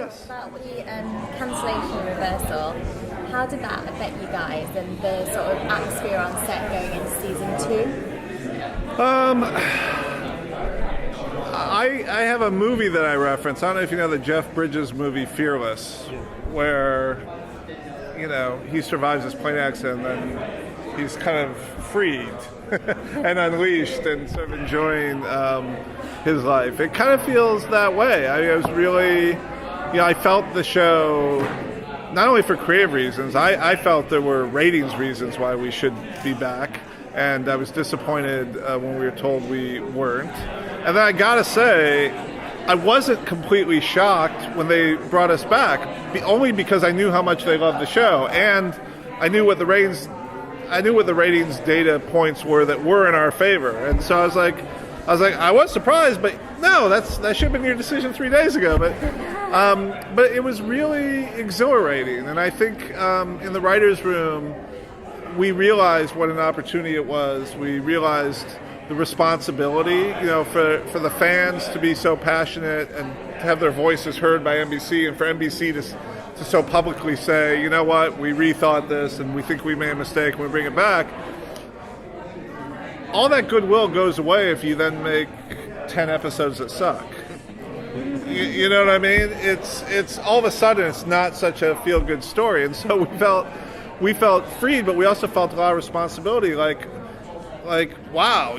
Yes. About the cancellation reversal, how did that affect you guys and the sort of atmosphere on set going into season 2? I have a movie that I reference. I don't know if you know the Jeff Bridges movie Fearless, where, he survives this plane accident and then he's kind of freed and unleashed and sort of enjoying his life. It kind of feels that way. I was really, I felt the show, not only for creative reasons, I felt there were ratings reasons why we should be back. And I was disappointed when we were told we weren't. And then I gotta say, I wasn't completely shocked when they brought us back, only because I knew how much they loved the show, and I knew what the ratings data points were that were in our favor. And so I was like, I was surprised, but no, that should have been your decision 3 days ago. But it was really exhilarating, and I think in the writers' room, we realized what an opportunity it was. We realized the responsibility, for the fans to be so passionate and to have their voices heard by NBC, and for NBC to so publicly say, you know what, we rethought this and we think we made a mistake and we bring it back. All that goodwill goes away if you then make 10 episodes that suck. You know what I mean? It's all of a sudden it's not such a feel-good story, and so we felt freed, but we also felt a lot of responsibility. Like, wow,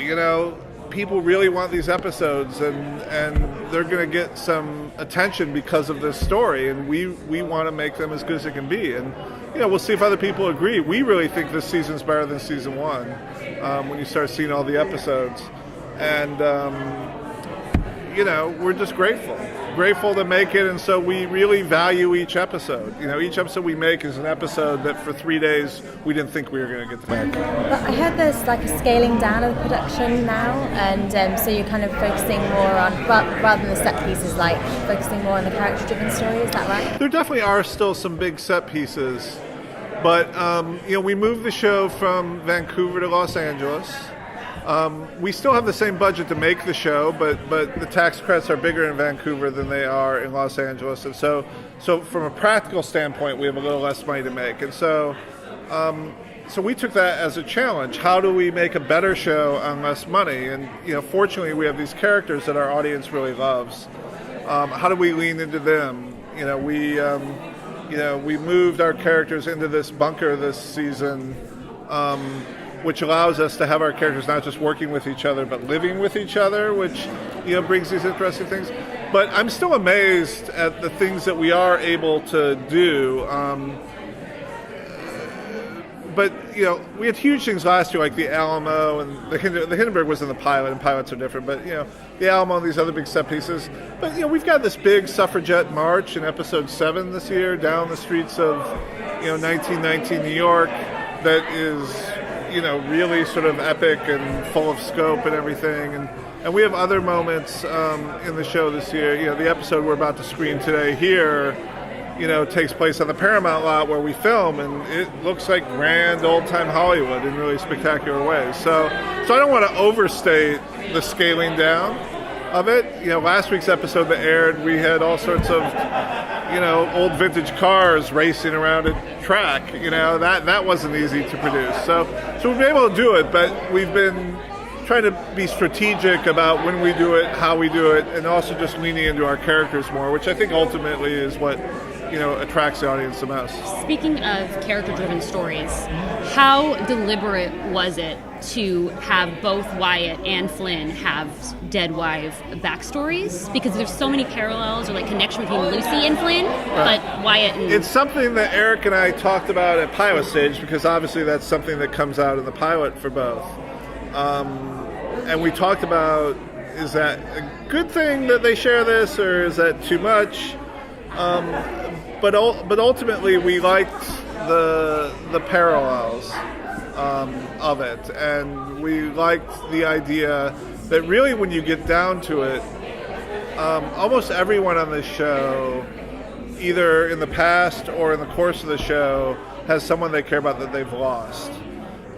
people really want these episodes, and they're going to get some attention because of this story, and we want to make them as good as it can be. And we'll see if other people agree. We really think this season's better than season 1 when you start seeing all the episodes, and we're just grateful to make it, and so we really value each episode. Each episode we make is an episode that for 3 days we didn't think we were going to get to make. But I heard there's like a scaling down of the production now, and so you're kind of focusing more on, rather than the set pieces, like focusing more on the character-driven story. Is that right? There definitely are still some big set pieces, but we moved the show from Vancouver to Los Angeles. We still have the same budget to make the show, but the tax credits are bigger in Vancouver than they are in Los Angeles, and so from a practical standpoint, we have a little less money to make, and so we took that as a challenge. How do we make a better show on less money? And fortunately, we have these characters that our audience really loves. How do we lean into them? We moved our characters into this bunker this season. Which allows us to have our characters not just working with each other, but living with each other, which brings these interesting things. But I'm still amazed at the things that we are able to do. But we had huge things last year, like the Alamo, and the Hindenburg was in the pilot, and pilots are different. But the Alamo and these other big set pieces. But we've got this big suffragette march in episode 7 this year down the streets of 1919 New York. That is really sort of epic and full of scope and everything. And we have other moments in the show this year. The episode we're about to screen today here, takes place on the Paramount lot where we film, and it looks like grand old-time Hollywood in really spectacular ways. So I don't want to overstate the scaling down of it. Last week's episode that aired, we had all sorts of, old vintage cars racing around a track. That wasn't easy to produce. So we've been able to do it, but we've been trying to be strategic about when we do it, how we do it, and also just leaning into our characters more, which I think ultimately is what attracts the audience the most. Speaking of character-driven stories, how deliberate was it to have both Wyatt and Flynn have dead wife backstories? Because there's so many parallels or connection between Lucy and Flynn, right. But Wyatt and... It's something that Eric and I talked about at pilot stage, because obviously that's something that comes out in the pilot for both. And we talked about, is that a good thing that they share this, or is that too much? But ultimately, we liked the parallels of it, and we liked the idea that really, when you get down to it, almost everyone on this show, either in the past or in the course of the show, has someone they care about that they've lost.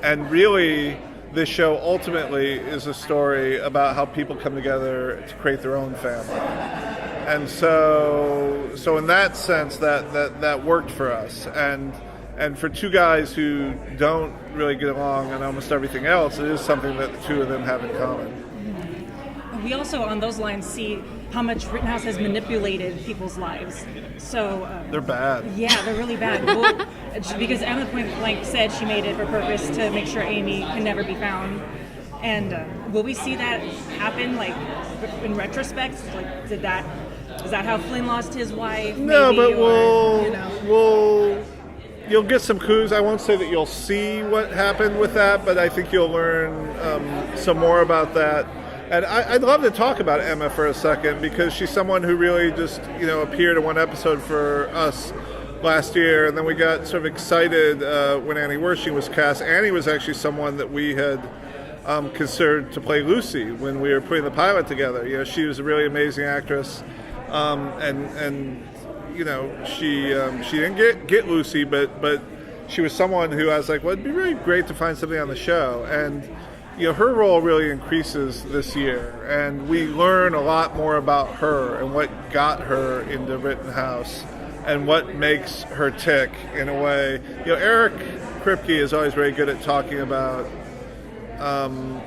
And really, this show ultimately is a story about how people come together to create their own family. and so in that sense, that worked for us. And for two guys who don't really get along on almost everything else, it is something that the two of them have in common. We also, on those lines, see how much Rittenhouse has manipulated people's lives. So They're bad. Yeah, they're really bad. Well, because Emma point blank said she made it for purpose to make sure Amy can never be found. And will we see that happen, like in retrospect? Like, is that how Flynn lost his wife? No, maybe, but you'll get some clues. I won't say that you'll see what happened with that, but I think you'll learn some more about that. And I'd love to talk about Emma for a second, because she's someone who really just, appeared in one episode for us last year, and then we got sort of excited when Annie Wershing was cast. Annie was actually someone that we had considered to play Lucy when we were putting the pilot together. She was a really amazing actress, and she didn't get Lucy, but she was someone who I was like, well, it'd be really great to find something on the show. And her role really increases this year, and we learn a lot more about her and what got her into Rittenhouse and what makes her tick in a way. Eric Kripke is always very good at talking about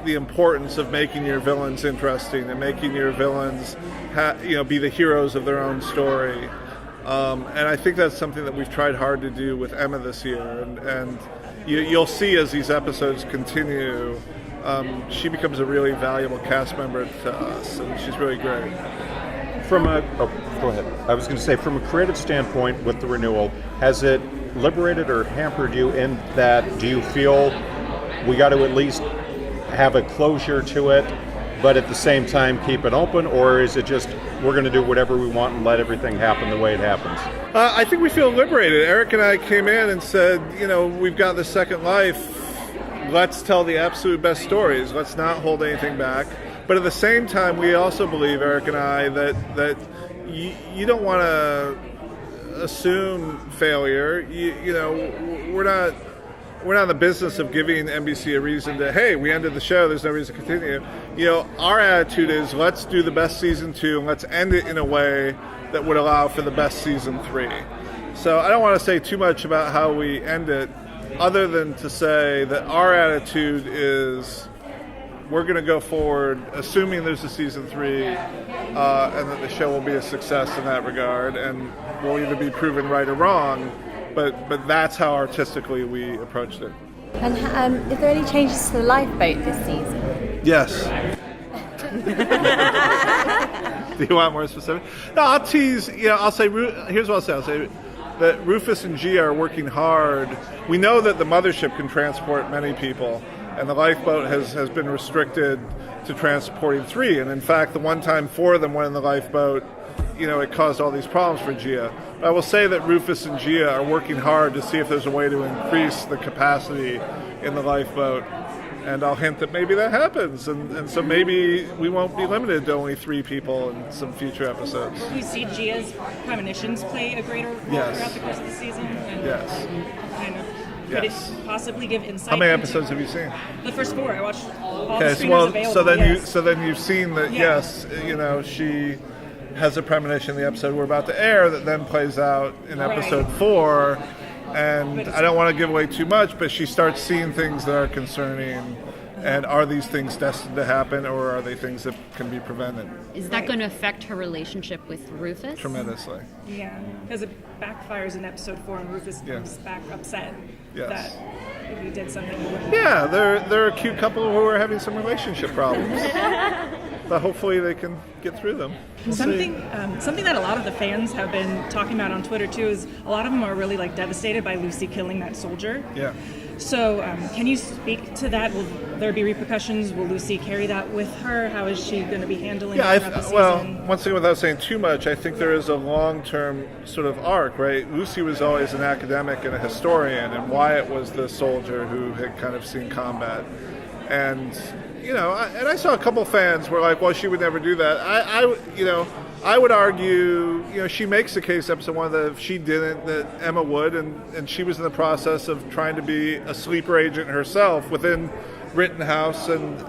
the importance of making your villains interesting and making your villains be the heroes of their own story. And I think that's something that we've tried hard to do with Emma this year. And you'll see as these episodes continue, she becomes a really valuable cast member to us, and she's really great. Go ahead. I was going to say, from a creative standpoint with the renewal, has it liberated or hampered you in that, do you feel we got to at least have a closure to it, but at the same time keep it open, or is it just we're going to do whatever we want and let everything happen the way it happens? I think we feel liberated. Eric and I came in and said, we've got the second life. Let's tell the absolute best stories. Let's not hold anything back. But at the same time, we also believe, Eric and I, that you don't want to assume failure. We're not in the business of giving NBC a reason to, hey, we ended the show, there's no reason to continue. Our attitude is, let's do the best season 2 and let's end it in a way that would allow for the best season 3. So I don't want to say too much about how we end it, other than to say that our attitude is we're going to go forward assuming there's a season 3 and that the show will be a success in that regard, and we'll either be proven right or wrong. But that's how artistically we approached it. And is there any changes to the lifeboat this season? Yes. Do you want more specific? No, I'll tease. I'll say. Here's what I'll say. I'll say that Rufus and Gia are working hard. We know that the mothership can transport many people, and the lifeboat has been restricted to transporting 3. And in fact, the one time 4 of them went in the lifeboat, it caused all these problems for Gia. But I will say that Rufus and Gia are working hard to see if there's a way to increase the capacity in the lifeboat. And I'll hint that maybe that happens. And so maybe we won't be limited to only 3 people in some future episodes. Will we see Gia's premonitions play a greater role throughout the course of the season? And could it possibly give insight? How many episodes have you seen? The first 4. I watched all the streamers available. So then you've seen that. Yes, she has a premonition in the episode we're about to air that then plays out in episode 4. And I don't want to give away too much, but she starts seeing things that are concerning. And are these things destined to happen, or are they things that can be prevented? Is that going to affect her relationship with Rufus? Tremendously. Yeah, because it backfires in episode 4, and Rufus comes back upset that if he did something he wouldn't. Yeah, they're a cute couple who are having some relationship problems. But hopefully they can get through them. Something that a lot of the fans have been talking about on Twitter too is a lot of them are really devastated by Lucy killing that soldier. Yeah. So can you speak to that? Will there be repercussions? Will Lucy carry that with her? How is she going to be handling it throughout the season? Well, once again, without saying too much, I think there is a long-term sort of arc, right? Lucy was always an academic and a historian, and Wyatt was the soldier who had kind of seen combat. And I saw a couple fans were like, well, she would never do that. I would argue, she makes the case, episode 1, that if she didn't, that Emma would, and she was in the process of trying to be a sleeper agent herself within Rittenhouse, and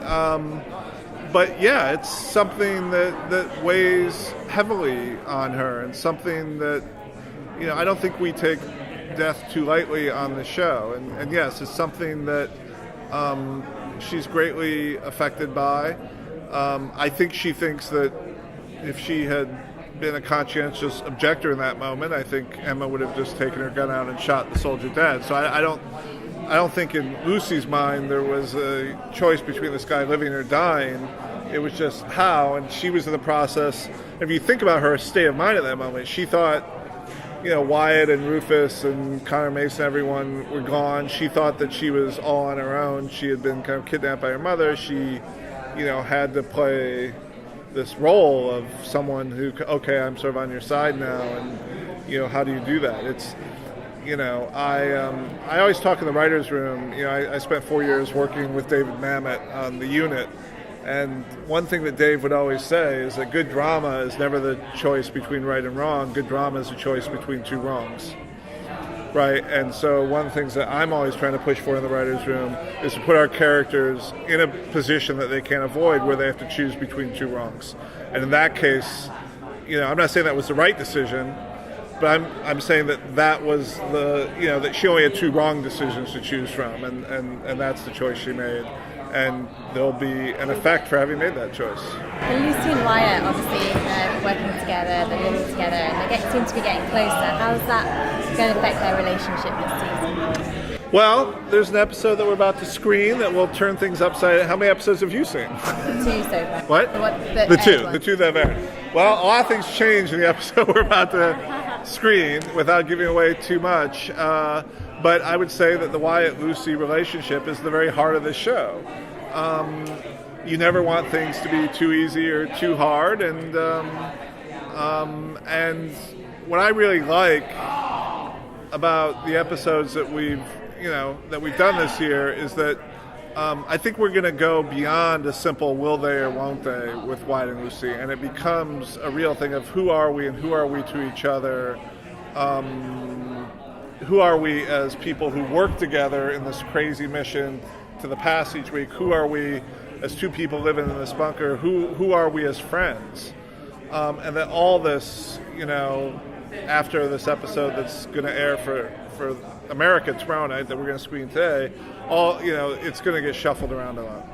but yeah, it's something that weighs heavily on her, and something that, I don't think we take death too lightly on the show. And yes, it's something that she's greatly affected by. I think she thinks that if she had been a conscientious objector in that moment, I think Emma would have just taken her gun out and shot the soldier dead. So I don't think in Lucy's mind there was a choice between this guy living or dying. It was just how, and she was in the process. If you think about her state of mind at that moment, she thought, Wyatt and Rufus and Connor Mason, everyone were gone. She thought that she was all on her own. She had been kind of kidnapped by her mother. She, had to play this role of someone who, okay, I'm sort of on your side now, and, how do you do that? It's, I always talk in the writer's room. I spent 4 years working with David Mamet on the unit, and one thing that Dave would always say is that good drama is never the choice between right and wrong. Good drama is a choice between two wrongs, right? And so one of the things that I'm always trying to push for in the writer's room is to put our characters in a position that they can't avoid, where they have to choose between two wrongs. And in that case, I'm not saying that was the right decision, but I'm saying that was that she only had two wrong decisions to choose from, and that's the choice she made. And there'll be an effect for having made that choice. And Lucy and Wyatt obviously working together, they're living together, and they seem to be getting closer. How's that going to affect their relationship this season? Well, there's an episode that we're about to screen that will turn things upside down. How many episodes have you seen? 2 so far. What? The two that have aired. Well, a lot of things change in the episode we're about to screen without giving away too much. But I would say that the Wyatt-Lucy relationship is the very heart of the show. You never want things to be too easy or too hard, and what I really like about the episodes that we've done this year is that I think we're going to go beyond a simple will they or won't they with Wyatt and Lucy, and it becomes a real thing of who are we and who are we to each other. Who are we as people who work together in this crazy mission to the past each week? Who are we as two people living in this bunker? Who are we as friends? And that all this, after this episode that's going to air for America tomorrow night that we're going to screen today, it's going to get shuffled around a lot.